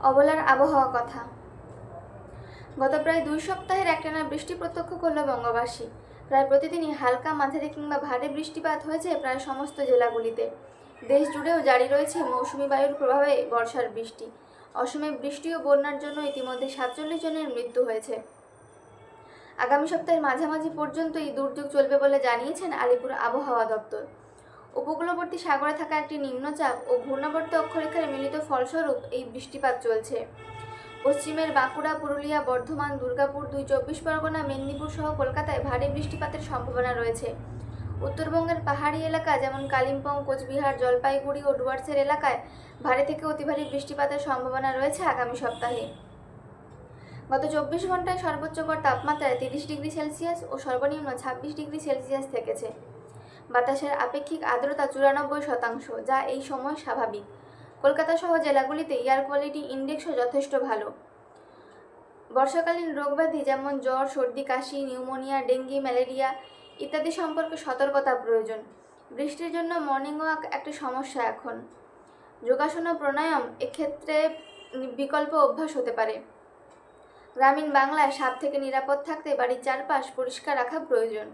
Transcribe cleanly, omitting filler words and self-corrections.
অবলার আবহাওয়া কথা। গত প্রায় 2 সপ্তাহের একটানা বৃষ্টি প্রত্যক্ষ করল বঙ্গবাসী। প্রায় প্রতিদিনই হালকা, মাঝারি কিংবা ভারী বৃষ্টিপাত হয়েছে প্রায় সমস্ত জেলাগুলিতে। দেশ জুড়েও জারি রয়েছে মৌসুমি বায়ুর প্রভাবে বর্ষার বৃষ্টি। অসমে বৃষ্টি ও বন্যার জন্য ইতিমধ্যে 47 জনের মৃত্যু হয়েছে। আগামী সপ্তাহের মাঝামাঝি পর্যন্ত এই দুর্যোগ চলবে বলে জানিয়েছেন আলিপুর আবহাওয়া দপ্তর। উপকূলবর্তী সাগরে থাকা একটি নিম্নচাপ ও ঘূর্ণাবর্ত অক্ষরেখার মিলিত ফলস্বরূপ এই বৃষ্টিপাত চলছে। পশ্চিমের বাঁকুড়া, পুরুলিয়া, বর্ধমান, দুর্গাপুর, 2 চব্বিশ পরগনা, মেদিনীপুর সহ কলকাতায় ভারী বৃষ্টিপাতের সম্ভাবনা রয়েছে। উত্তরবঙ্গের পাহাড়ি এলাকা যেমন কালিম্পং, কোচবিহার, জলপাইগুড়ি ও ডুয়ার্সের এলাকায় ভারী থেকে অতি ভারী বৃষ্টিপাতের সম্ভাবনা রয়েছে আগামী সপ্তাহে। গত 24 ঘন্টায় সর্বোচ্চ গড় তাপমাত্রায় 30 ডিগ্রি সেলসিয়াস ও সর্বনিম্ন 26 ডিগ্রি সেলসিয়াস থেকেছে। বাতাসের আপেক্ষিক আর্দ্রতা 94%, যা এই সময় স্বাভাবিক। কলকাতা সহ জেলাগুলিতে এয়ার কোয়ালিটি ইন্ডেক্সও যথেষ্ট ভালো। বর্ষাকালীন রোগব্যাধি যেমন জ্বর, সর্দি, কাশি, নিউমোনিয়া, ডেঙ্গি, ম্যালেরিয়া ইত্যাদি সম্পর্কে সতর্কতা প্রয়োজন। বৃষ্টির জন্য মর্নিং ওয়াক একটা সমস্যা এখন। যোগাসন ও প্রাণায়াম এক্ষেত্রে বিকল্প অভ্যাস হতে পারে। গ্রামীণ বাংলায় সাপ থেকে নিরাপদ থাকতে বাড়ির চারপাশ পরিষ্কার রাখা প্রয়োজন।